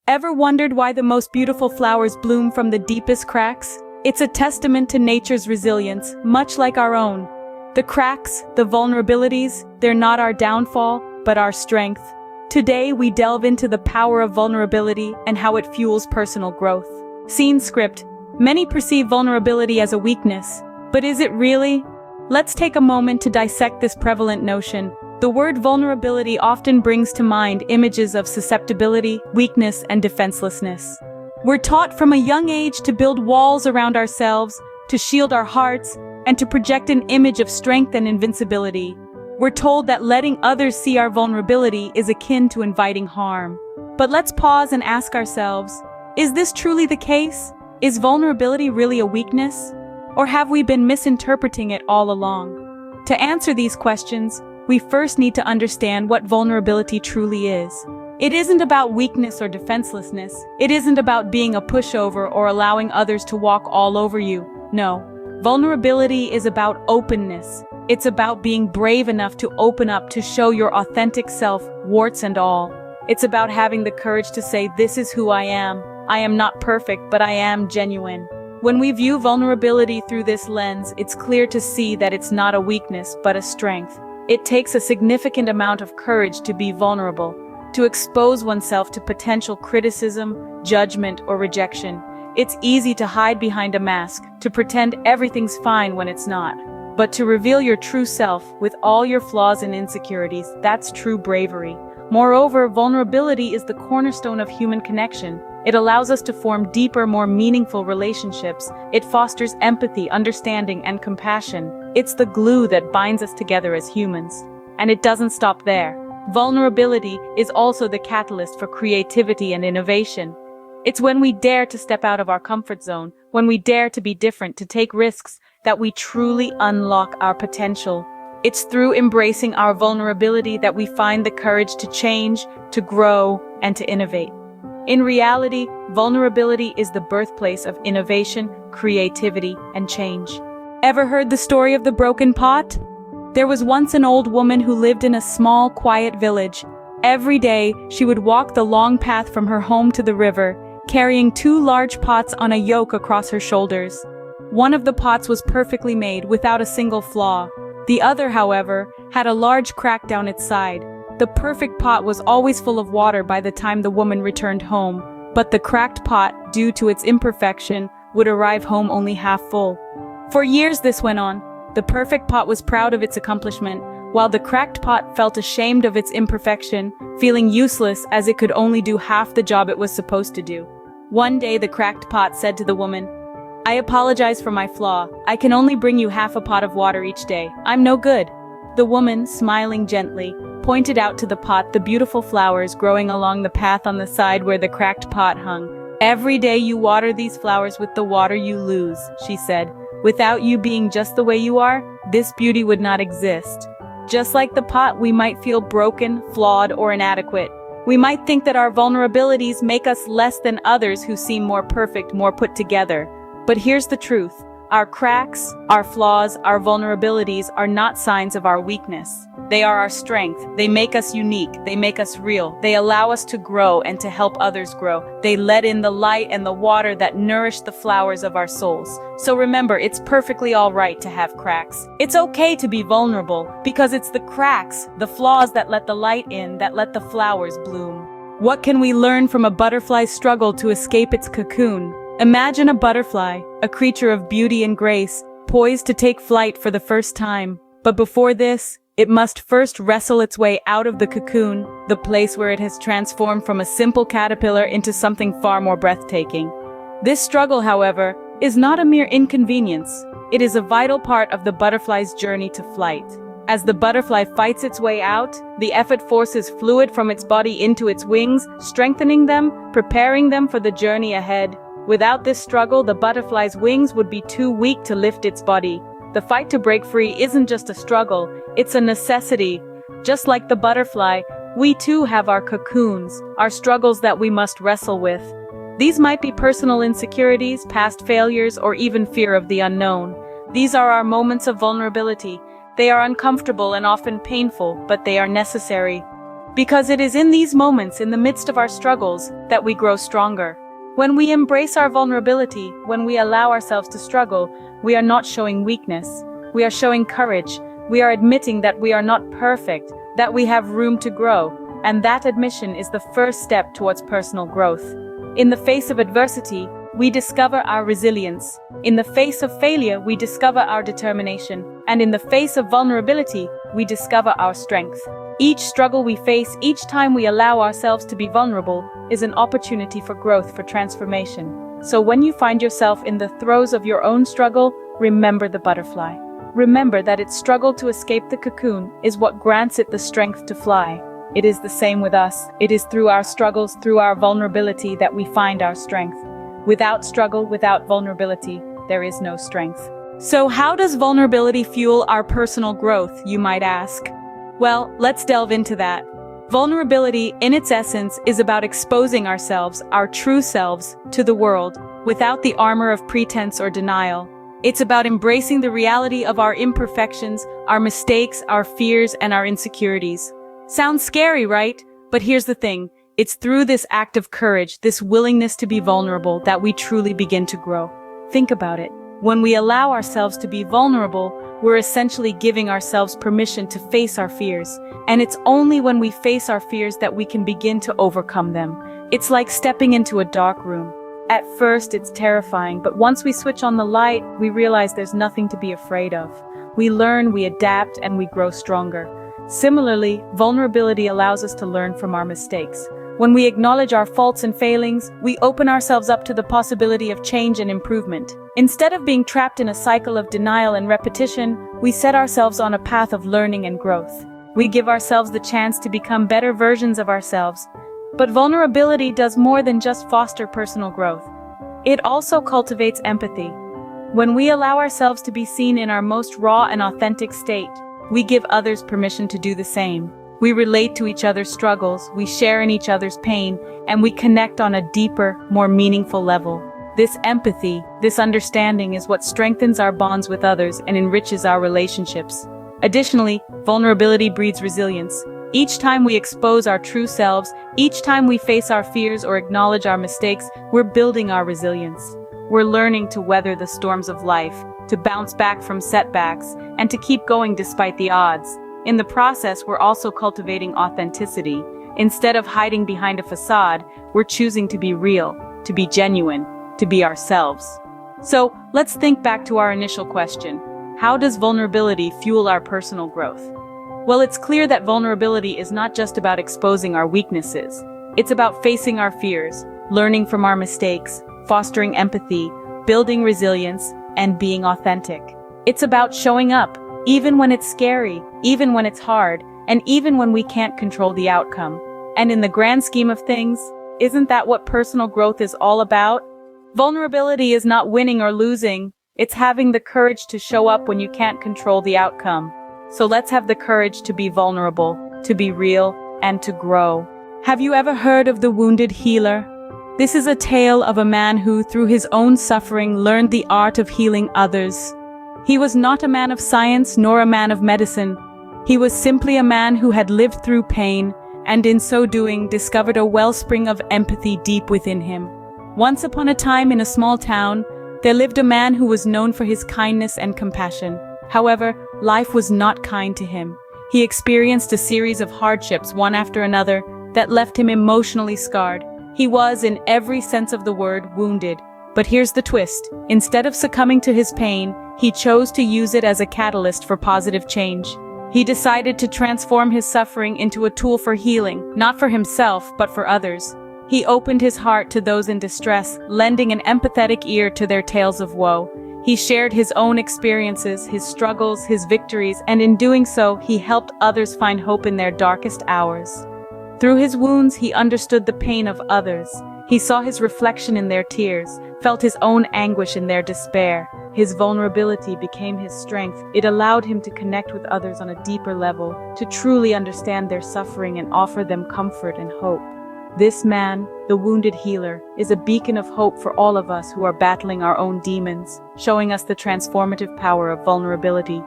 Ever wondered why the most beautiful flowers bloom from the deepest cracks? It's a testament to nature's resilience, much like our own. The cracks, the vulnerabilities, they're not our downfall, but our strength. Today we delve into the power of vulnerability and how it fuels personal growth. Scene script. Many perceive vulnerability as a weakness, but is it really? Let's take a moment to dissect this prevalent notion. The word vulnerability often brings to mind images of susceptibility, weakness, and defenselessness. We're taught from a young age to build walls around ourselves, to shield our hearts, and to project an image of strength and invincibility. We're told that letting others see our vulnerability is akin to inviting harm. But let's pause and ask ourselves, is this truly the case? Is vulnerability really a weakness? Or have we been misinterpreting it all along? To answer these questions, we first need to understand what vulnerability truly is. It isn't about weakness or defenselessness. It isn't about being a pushover or allowing others to walk all over you. No. Vulnerability is about openness. It's about being brave enough to open up to show your authentic self, warts and all. It's about having the courage to say, this is who I am. I am not perfect, but I am genuine. When we view vulnerability through this lens, it's clear to see that it's not a weakness, but a strength. It takes a significant amount of courage to be vulnerable, to expose oneself to potential criticism, judgment, or rejection. It's easy to hide behind a mask, to pretend everything's fine when it's not. But to reveal your true self, with all your flaws and insecurities, that's true bravery. Moreover, vulnerability is the cornerstone of human connection. It allows us to form deeper, more meaningful relationships. It fosters empathy, understanding, and compassion. It's the glue that binds us together as humans. And it doesn't stop there. Vulnerability is also the catalyst for creativity and innovation. It's when we dare to step out of our comfort zone, when we dare to be different, to take risks, that we truly unlock our potential. It's through embracing our vulnerability that we find the courage to change, to grow, and to innovate. In reality, vulnerability is the birthplace of innovation, creativity, and change. Ever heard the story of the broken pot? There was once an old woman who lived in a small, quiet village. Every day, she would walk the long path from her home to the river, carrying 2 large pots on a yoke across her shoulders. One of the pots was perfectly made, without a single flaw. The other, however, had a large crack down its side. The perfect pot was always full of water by the time the woman returned home, but the cracked pot, due to its imperfection, would arrive home only half full. For years this went on. The perfect pot was proud of its accomplishment, while the cracked pot felt ashamed of its imperfection, feeling useless as it could only do half the job it was supposed to do. One day the cracked pot said to the woman, "I apologize for my flaw. I can only bring you half a pot of water each day. I'm no good." The woman, smiling gently, pointed out to the pot the beautiful flowers growing along the path on the side where the cracked pot hung. "Every day you water these flowers with the water you lose," she said. "Without you being just the way you are, this beauty would not exist." Just like the pot, we might feel broken, flawed, or inadequate. We might think that our vulnerabilities make us less than others who seem more perfect, more put together. But here's the truth. Our cracks, our flaws, our vulnerabilities are not signs of our weakness. They are our strength. They make us unique. They make us real. They allow us to grow and to help others grow. They let in the light and the water that nourish the flowers of our souls. So remember, it's perfectly all right to have cracks. It's okay to be vulnerable, because it's the cracks, the flaws that let the light in, that let the flowers bloom. What can we learn from a butterfly's struggle to escape its cocoon? Imagine a butterfly, a creature of beauty and grace, poised to take flight for the first time. But before this, it must first wrestle its way out of the cocoon, the place where it has transformed from a simple caterpillar into something far more breathtaking. This struggle, however, is not a mere inconvenience. It is a vital part of the butterfly's journey to flight. As the butterfly fights its way out, the effort forces fluid from its body into its wings, strengthening them, preparing them for the journey ahead. Without this struggle, the butterfly's wings would be too weak to lift its body. The fight to break free isn't just a struggle, it's a necessity. Just like the butterfly, we too have our cocoons, our struggles that we must wrestle with. These might be personal insecurities, past failures, or even fear of the unknown. These are our moments of vulnerability. They are uncomfortable and often painful, but they are necessary. Because it is in these moments, in the midst of our struggles, that we grow stronger. When we embrace our vulnerability, when we allow ourselves to struggle, we are not showing weakness. We are showing courage. We are admitting that we are not perfect, that we have room to grow, and that admission is the first step towards personal growth. In the face of adversity, we discover our resilience. In the face of failure, we discover our determination. And in the face of vulnerability, we discover our strength. Each struggle we face, each time we allow ourselves to be vulnerable, is an opportunity for growth, for transformation. So when you find yourself in the throes of your own struggle, remember the butterfly. Remember that its struggle to escape the cocoon is what grants it the strength to fly. It is the same with us. It is through our struggles, through our vulnerability, that we find our strength. Without struggle, without vulnerability, there is no strength. So how does vulnerability fuel our personal growth, you might ask? Well, let's delve into that. Vulnerability, in its essence, is about exposing ourselves, our true selves, to the world, without the armor of pretense or denial. It's about embracing the reality of our imperfections, our mistakes, our fears, and our insecurities. Sounds scary, right? But here's the thing. It's through this act of courage, this willingness to be vulnerable, that we truly begin to grow. Think about it. When we allow ourselves to be vulnerable, we're essentially giving ourselves permission to face our fears. And it's only when we face our fears that we can begin to overcome them. It's like stepping into a dark room. At first, it's terrifying, but once we switch on the light, we realize there's nothing to be afraid of. We learn, we adapt, and we grow stronger. Similarly, vulnerability allows us to learn from our mistakes. When we acknowledge our faults and failings, we open ourselves up to the possibility of change and improvement. Instead of being trapped in a cycle of denial and repetition, we set ourselves on a path of learning and growth. We give ourselves the chance to become better versions of ourselves. But vulnerability does more than just foster personal growth. It also cultivates empathy. When we allow ourselves to be seen in our most raw and authentic state, we give others permission to do the same. We relate to each other's struggles, we share in each other's pain, and we connect on a deeper, more meaningful level. This empathy, this understanding is what strengthens our bonds with others and enriches our relationships. Additionally, vulnerability breeds resilience. Each time we expose our true selves, each time we face our fears or acknowledge our mistakes, we're building our resilience. We're learning to weather the storms of life, to bounce back from setbacks, and to keep going despite the odds. In the process, we're also cultivating authenticity. Instead of hiding behind a facade, we're choosing to be real, to be genuine, to be ourselves. So, let's think back to our initial question. How does vulnerability fuel our personal growth? Well, it's clear that vulnerability is not just about exposing our weaknesses. It's about facing our fears, learning from our mistakes, fostering empathy, building resilience, and being authentic. It's about showing up, even when it's scary, even when it's hard, and even when we can't control the outcome. And in the grand scheme of things, isn't that what personal growth is all about? Vulnerability is not winning or losing, it's having the courage to show up when you can't control the outcome. So let's have the courage to be vulnerable, to be real, and to grow. Have you ever heard of the wounded healer? This is a tale of a man who, through his own suffering, learned the art of healing others. He was not a man of science nor a man of medicine. He was simply a man who had lived through pain, and in so doing discovered a wellspring of empathy deep within him. Once upon a time in a small town, there lived a man who was known for his kindness and compassion. However, life was not kind to him. He experienced a series of hardships, one after another, that left him emotionally scarred. He was, in every sense of the word, wounded. But here's the twist. Instead of succumbing to his pain, he chose to use it as a catalyst for positive change. He decided to transform his suffering into a tool for healing, not for himself, but for others. He opened his heart to those in distress, lending an empathetic ear to their tales of woe. He shared his own experiences, his struggles, his victories, and in doing so, he helped others find hope in their darkest hours. Through his wounds, he understood the pain of others. He saw his reflection in their tears, felt his own anguish in their despair. His vulnerability became his strength. It allowed him to connect with others on a deeper level, to truly understand their suffering and offer them comfort and hope. This man, the wounded healer, is a beacon of hope for all of us who are battling our own demons, showing us the transformative power of vulnerability.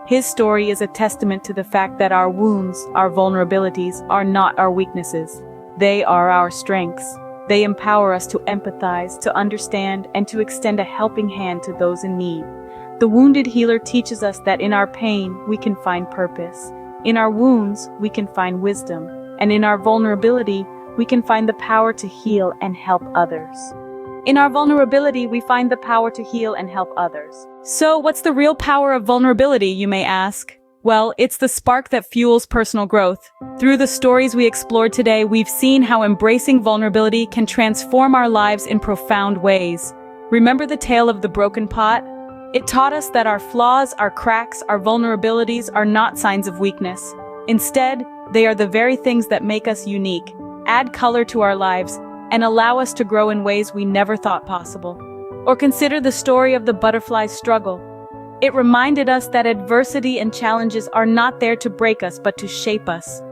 His story is a testament to the fact that our wounds, our vulnerabilities, are not our weaknesses. They are our strengths. They empower us to empathize, to understand, and to extend a helping hand to those in need. The wounded healer teaches us that in our pain, we can find purpose. In our wounds, we can find wisdom. And in our vulnerability, we can find the power to heal and help others. In our vulnerability, we find the power to heal and help others. So, what's the real power of vulnerability, you may ask? Well, it's the spark that fuels personal growth. Through the stories we explored today, we've seen how embracing vulnerability can transform our lives in profound ways. Remember the tale of the broken pot? It taught us that our flaws, our cracks, our vulnerabilities are not signs of weakness. Instead, they are the very things that make us unique, add color to our lives, and allow us to grow in ways we never thought possible. Or consider the story of the butterfly's struggle. It reminded us that adversity and challenges are not there to break us but to shape us.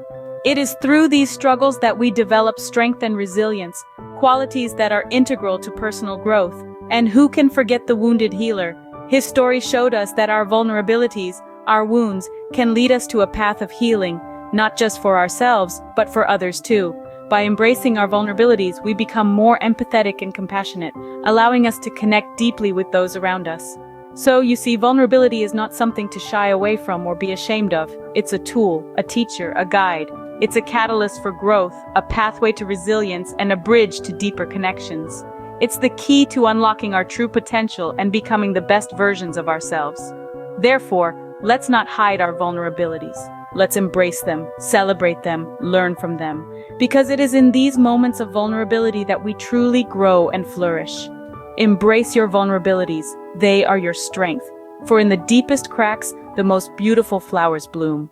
It is through these struggles that we develop strength and resilience, qualities that are integral to personal growth. And who can forget the wounded healer? His story showed us that our vulnerabilities, our wounds, can lead us to a path of healing, not just for ourselves, but for others too. By embracing our vulnerabilities, we become more empathetic and compassionate, allowing us to connect deeply with those around us. So, you see, vulnerability is not something to shy away from or be ashamed of. It's a tool, a teacher, a guide. It's a catalyst for growth, a pathway to resilience, and a bridge to deeper connections. It's the key to unlocking our true potential and becoming the best versions of ourselves. Therefore, let's not hide our vulnerabilities. Let's embrace them, celebrate them, learn from them. Because it is in these moments of vulnerability that we truly grow and flourish. Embrace your vulnerabilities. They are your strength. For in the deepest cracks, the most beautiful flowers bloom.